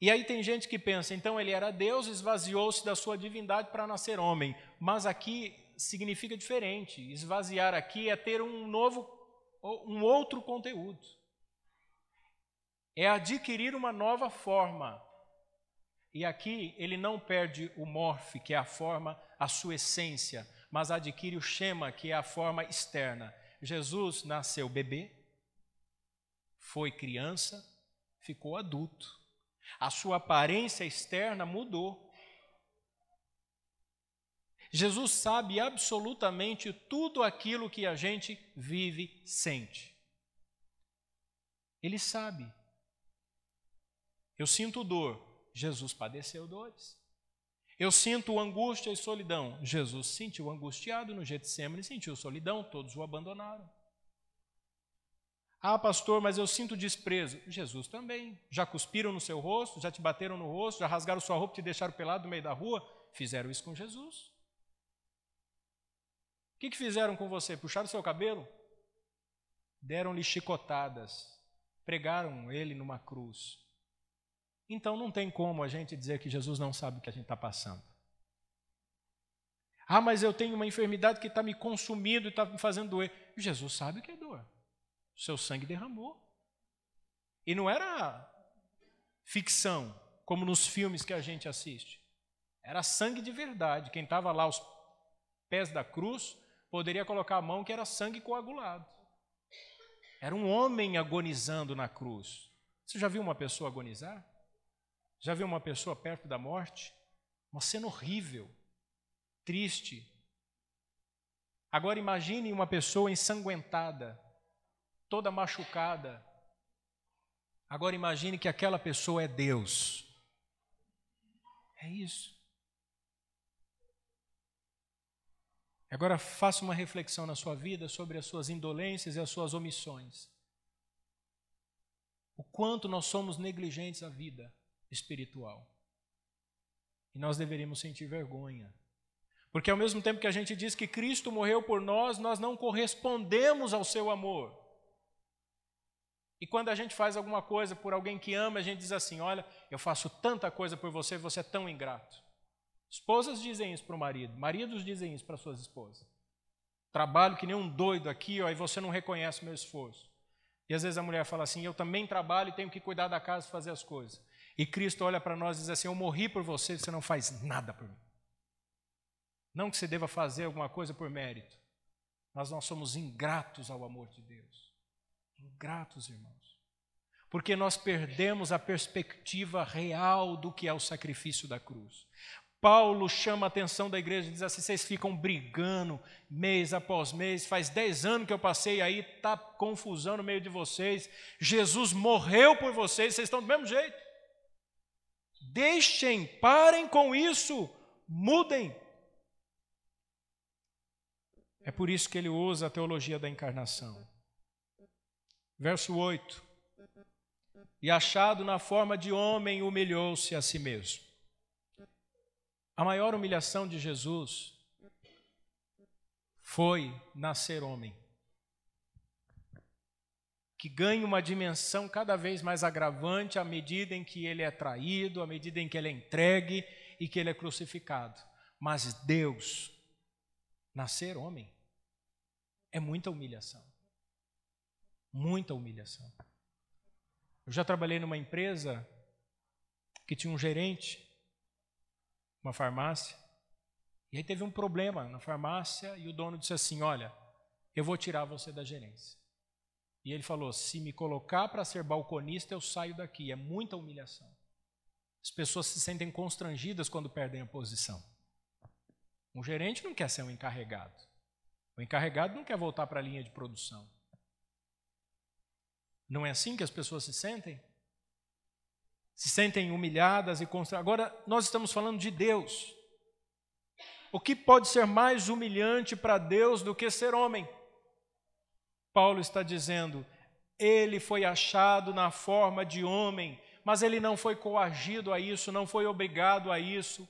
E aí tem gente que pensa, então ele era Deus, esvaziou-se da sua divindade para nascer homem. Mas aqui significa diferente. Esvaziar aqui é ter um outro conteúdo. É adquirir uma nova forma. E aqui ele não perde o morfe, que é a forma, a sua essência, mas adquire o shema, que é a forma externa. Jesus nasceu bebê, foi criança, ficou adulto. A sua aparência externa mudou. Jesus sabe absolutamente tudo aquilo que a gente vive, sente. Ele sabe. Eu sinto dor. Jesus padeceu dores. Eu sinto angústia e solidão. Jesus se sentiu angustiado no Getsemane, sentiu solidão, todos o abandonaram. Ah, pastor, mas eu sinto desprezo. Jesus também. Já cuspiram no seu rosto, já te bateram no rosto, já rasgaram sua roupa e te deixaram pelado no meio da rua? Fizeram isso com Jesus. O que fizeram com você? Puxaram o seu cabelo? Deram-lhe chicotadas. Pregaram ele numa cruz. Então não tem como a gente dizer que Jesus não sabe o que a gente está passando. Ah, mas eu tenho uma enfermidade que está me consumindo e está me fazendo doer. Jesus sabe o que é dor. O seu sangue derramou. E não era ficção, como nos filmes que a gente assiste. Era sangue de verdade. Quem estava lá aos pés da cruz poderia colocar a mão que era sangue coagulado. Era um homem agonizando na cruz. Você já viu uma pessoa agonizar? Já viu uma pessoa perto da morte? Uma cena horrível, triste. Agora imagine uma pessoa ensanguentada, toda machucada. Agora imagine que aquela pessoa é Deus. É isso. Agora faça uma reflexão na sua vida sobre as suas indolências e as suas omissões. O quanto nós somos negligentes à vida espiritual. E nós deveríamos sentir vergonha. Porque ao mesmo tempo que a gente diz que Cristo morreu por nós, nós não correspondemos ao seu amor. E quando a gente faz alguma coisa por alguém que ama, a gente diz assim, olha, eu faço tanta coisa por você, você é tão ingrato. Esposas dizem isso para o marido, maridos dizem isso para suas esposas. Trabalho que nem um doido aqui, ó, e você não reconhece o meu esforço. E às vezes a mulher fala assim, eu também trabalho e tenho que cuidar da casa e fazer as coisas. E Cristo olha para nós e diz assim, eu morri por você, você não faz nada por mim. Não que você deva fazer alguma coisa por mérito, mas nós somos ingratos ao amor de Deus. Ingratos, irmãos. Porque nós perdemos a perspectiva real do que é o sacrifício da cruz. Paulo chama a atenção da igreja e diz assim, vocês ficam brigando mês após mês, faz 10 anos que eu passei aí, está confusão no meio de vocês, Jesus morreu por vocês, vocês estão do mesmo jeito. Deixem, parem com isso, mudem. É por isso que ele usa a teologia da encarnação. Verso 8. E achado na forma de homem, humilhou-se a si mesmo. A maior humilhação de Jesus foi nascer homem, que ganha uma dimensão cada vez mais agravante à medida em que ele é traído, à medida em que ele é entregue e que ele é crucificado. Mas Deus, nascer homem, é muita humilhação. Muita humilhação. Eu já trabalhei numa empresa que tinha um gerente, uma farmácia, e aí teve um problema na farmácia e o dono disse assim, olha, eu vou tirar você da gerência. E ele falou, se me colocar para ser balconista, eu saio daqui. É muita humilhação. As pessoas se sentem constrangidas quando perdem a posição. Um gerente não quer ser um encarregado. O encarregado não quer voltar para a linha de produção. Não é assim que as pessoas se sentem? Se sentem humilhadas e constrangidas. Agora, nós estamos falando de Deus. O que pode ser mais humilhante para Deus do que ser homem? Paulo está dizendo, ele foi achado na forma de homem, mas ele não foi coagido a isso, não foi obrigado a isso.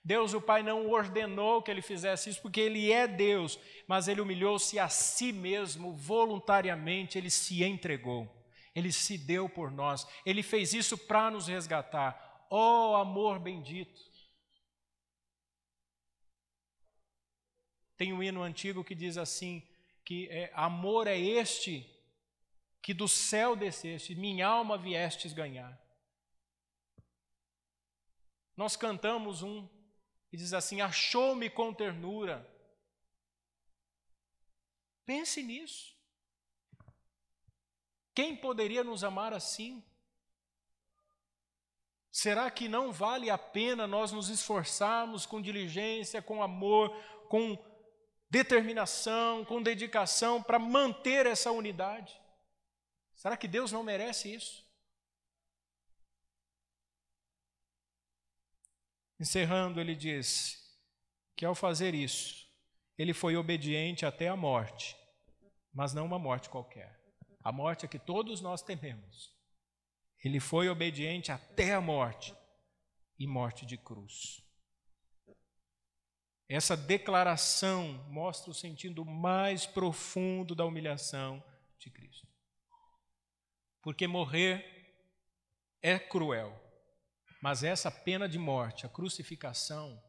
Deus, o Pai, não ordenou que ele fizesse isso, porque ele é Deus, mas ele humilhou-se a si mesmo, voluntariamente, ele se entregou, ele se deu por nós, ele fez isso para nos resgatar. Oh, amor bendito! Tem um hino antigo que diz assim, que amor é este que do céu desceste, minha alma viestes ganhar. Nós cantamos um e diz assim, achou-me com ternura. Pense nisso. Quem poderia nos amar assim? Será que não vale a pena nós nos esforçarmos com diligência, com amor, com determinação, com dedicação para manter essa unidade? Será que Deus não merece isso? Encerrando, ele diz que ao fazer isso, ele foi obediente até a morte, mas não uma morte qualquer. A morte é que todos nós tememos. Ele foi obediente até a morte, e morte de cruz. Essa declaração mostra o sentido mais profundo da humilhação de Cristo. Porque morrer é cruel, mas essa pena de morte, a crucificação,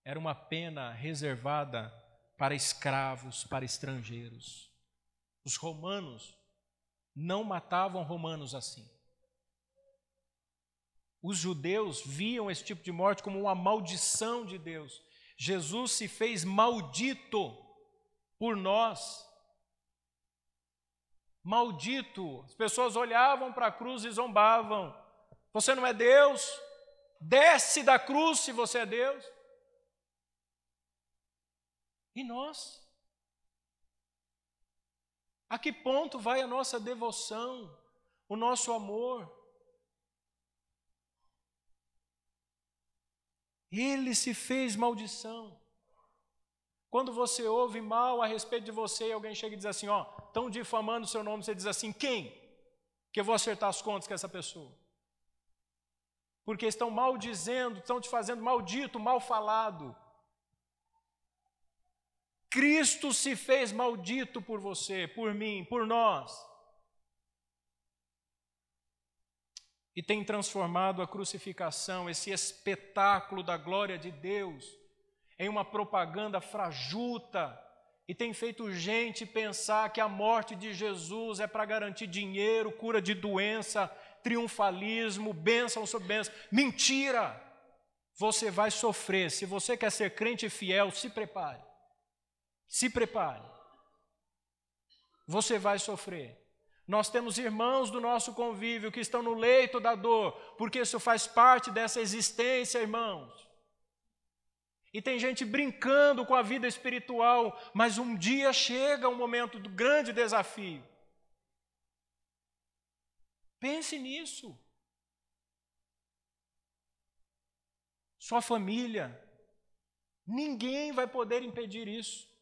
era uma pena reservada para escravos, para estrangeiros. Os romanos não matavam romanos assim. Os judeus viam esse tipo de morte como uma maldição de Deus. Jesus se fez maldito por nós. Maldito. As pessoas olhavam para a cruz e zombavam. Você não é Deus? Desce da cruz se você é Deus. E nós? A que ponto vai a nossa devoção, o nosso amor? Ele se fez maldição. Quando você ouve mal a respeito de você e alguém chega e diz assim, ó, estão difamando o seu nome, você diz assim, quem? Que eu vou acertar as contas com essa pessoa. Porque estão maldizendo, estão te fazendo maldito, mal falado. Cristo se fez maldito por você, por mim, por nós. E tem transformado a crucificação, esse espetáculo da glória de Deus, em uma propaganda fajuta, e tem feito gente pensar que a morte de Jesus é para garantir dinheiro, cura de doença, triunfalismo, bênção sobre bênção. Mentira! Você vai sofrer. Se você quer ser crente fiel, se prepare. Se prepare. Você vai sofrer. Nós temos irmãos do nosso convívio que estão no leito da dor, porque isso faz parte dessa existência, irmãos. E tem gente brincando com a vida espiritual, mas um dia chega um momento do grande desafio. Pense nisso. Sua família, ninguém vai poder impedir isso.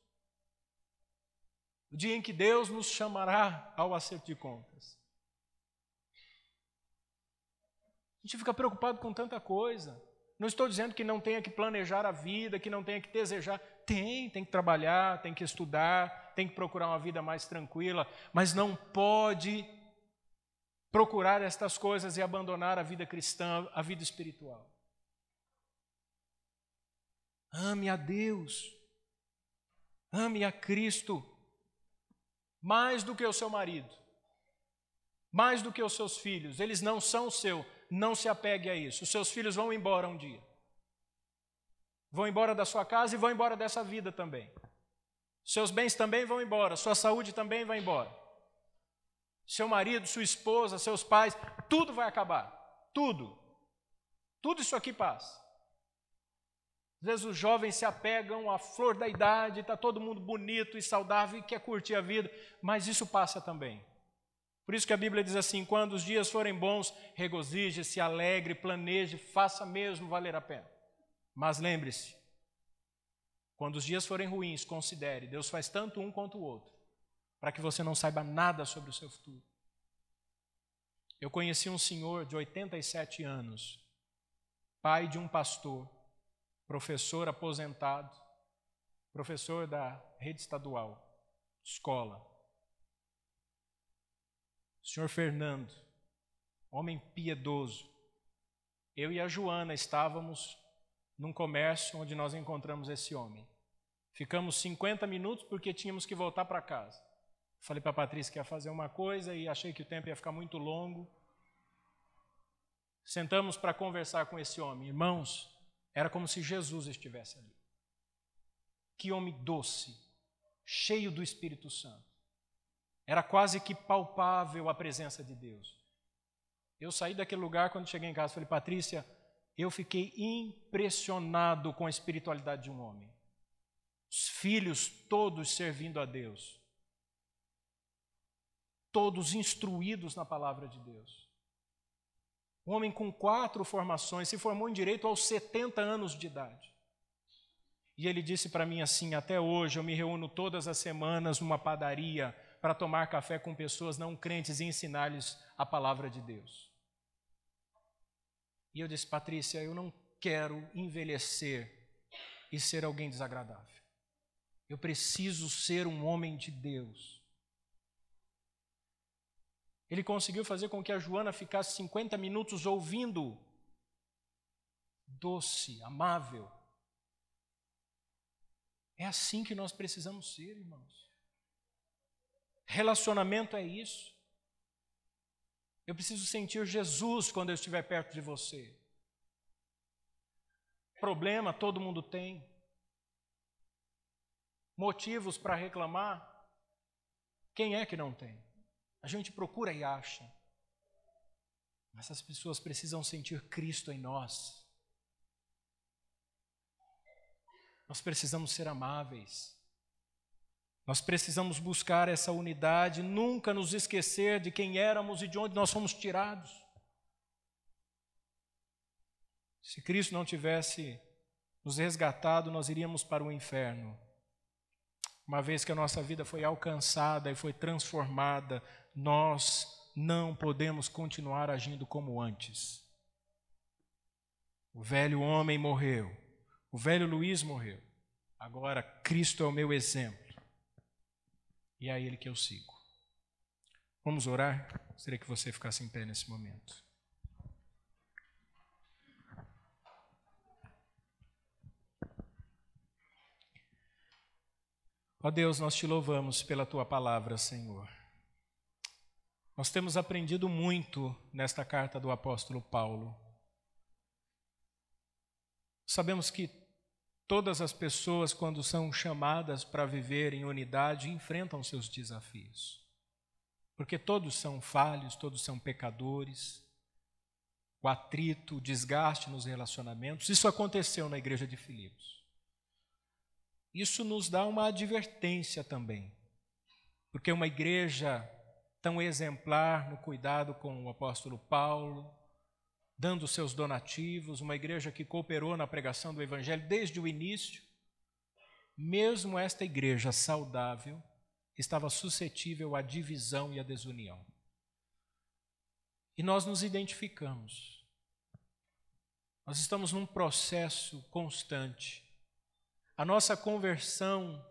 O dia em que Deus nos chamará ao acerto de contas. A gente fica preocupado com tanta coisa. Não estou dizendo que não tenha que planejar a vida, que não tenha que desejar. Tem que trabalhar, tem que estudar, tem que procurar uma vida mais tranquila, mas não pode procurar estas coisas e abandonar a vida cristã, a vida espiritual. Ame a Deus, ame a Cristo, mais do que o seu marido, mais do que os seus filhos. Eles não são seu, não se apegue a isso. Os seus filhos vão embora um dia. Vão embora da sua casa e vão embora dessa vida também. Seus bens também vão embora, sua saúde também vai embora. Seu marido, sua esposa, seus pais, tudo vai acabar. Tudo. Tudo isso aqui passa. Às vezes os jovens se apegam à flor da idade, está todo mundo bonito e saudável e quer curtir a vida, mas isso passa também. Por isso que a Bíblia diz assim, quando os dias forem bons, regozije-se, alegre, planeje, faça mesmo valer a pena. Mas lembre-se, quando os dias forem ruins, considere, Deus faz tanto um quanto o outro, para que você não saiba nada sobre o seu futuro. eu conheci um senhor de 87 anos, pai de um pastor, professor aposentado, professor da rede estadual, escola. O senhor Fernando, homem piedoso. Eu e a Joana estávamos num comércio onde nós encontramos esse homem. Ficamos 50 minutos porque tínhamos que voltar para casa. Falei para a Patrícia que ia fazer uma coisa e achei que o tempo ia ficar muito longo. Sentamos para conversar com esse homem. Irmãos, era como se Jesus estivesse ali. Que homem doce, cheio do Espírito Santo. Era quase que palpável a presença de Deus. Eu saí daquele lugar quando cheguei em casa. Falei, Patrícia, eu fiquei impressionado com a espiritualidade de um homem. Os filhos todos servindo a Deus. Todos instruídos na palavra de Deus. Um homem com 4 formações, se formou em direito aos 70 anos de idade. E ele disse para mim assim, até hoje eu me reúno todas as semanas numa padaria para tomar café com pessoas não crentes e ensinar-lhes a palavra de Deus. E eu disse, Patrícia, eu não quero envelhecer e ser alguém desagradável. Eu preciso ser um homem de Deus. Ele conseguiu fazer com que a Joana ficasse 50 minutos ouvindo. Doce, amável. É assim que nós precisamos ser, irmãos. Relacionamento é isso. Eu preciso sentir Jesus quando eu estiver perto de você. Problema todo mundo tem. Motivos para reclamar, quem é que não tem? A gente procura e acha. Mas as pessoas precisam sentir Cristo em nós. Nós precisamos ser amáveis. Nós precisamos buscar essa unidade, nunca nos esquecer de quem éramos e de onde nós fomos tirados. Se Cristo não tivesse nos resgatado, nós iríamos para o inferno. Uma vez que a nossa vida foi alcançada e foi transformada, nós não podemos continuar agindo como antes. O velho homem morreu, o velho Luiz morreu. Agora Cristo é o meu exemplo. E é a Ele que eu sigo. Vamos orar? Gostaria que você ficasse em pé nesse momento. Ó Deus, nós te louvamos pela Tua palavra, Senhor. Nós temos aprendido muito nesta carta do apóstolo Paulo. Sabemos que todas as pessoas, quando são chamadas para viver em unidade, enfrentam seus desafios. Porque todos são falhos, todos são pecadores. O atrito, o desgaste nos relacionamentos. Isso aconteceu na igreja de Filipos. Isso nos dá uma advertência também. Porque uma igreja tão exemplar no cuidado com o apóstolo Paulo, dando seus donativos, uma igreja que cooperou na pregação do Evangelho desde o início, mesmo esta igreja saudável estava suscetível à divisão e à desunião. E nós nos identificamos. Nós estamos num processo constante. A nossa conversão,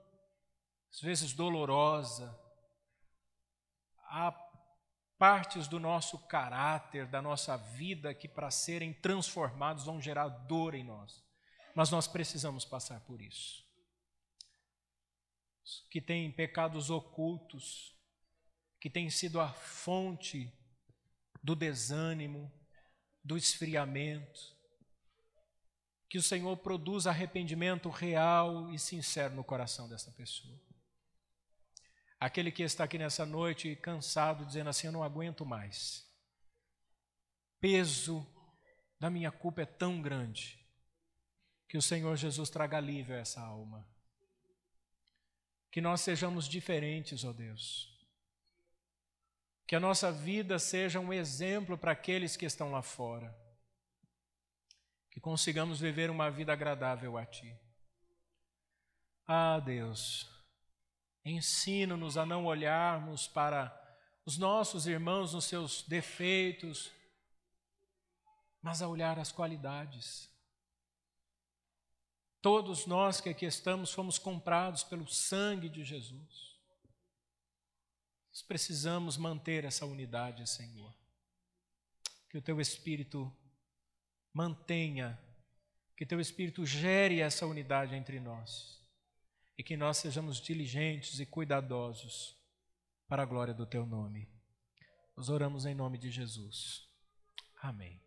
às vezes dolorosa, há partes do nosso caráter, da nossa vida, que para serem transformados vão gerar dor em nós. Mas nós precisamos passar por isso. Os que têm pecados ocultos, que têm sido a fonte do desânimo, do esfriamento, que o Senhor produza arrependimento real e sincero no coração dessa pessoa. Aquele que está aqui nessa noite cansado, dizendo assim, eu não aguento mais. Peso da minha culpa é tão grande, que o Senhor Jesus traga alívio a essa alma. Que nós sejamos diferentes, ó Deus. Que a nossa vida seja um exemplo para aqueles que estão lá fora. Que consigamos viver uma vida agradável a Ti. Ah, Deus, ensina-nos a não olharmos para os nossos irmãos nos seus defeitos, mas a olhar as qualidades. Todos nós que aqui estamos fomos comprados pelo sangue de Jesus. Nós precisamos manter essa unidade, Senhor. Que o Teu Espírito mantenha, que Teu Espírito gere essa unidade entre nós e que nós sejamos diligentes e cuidadosos para a glória do Teu nome. Nós oramos em nome de Jesus. Amém.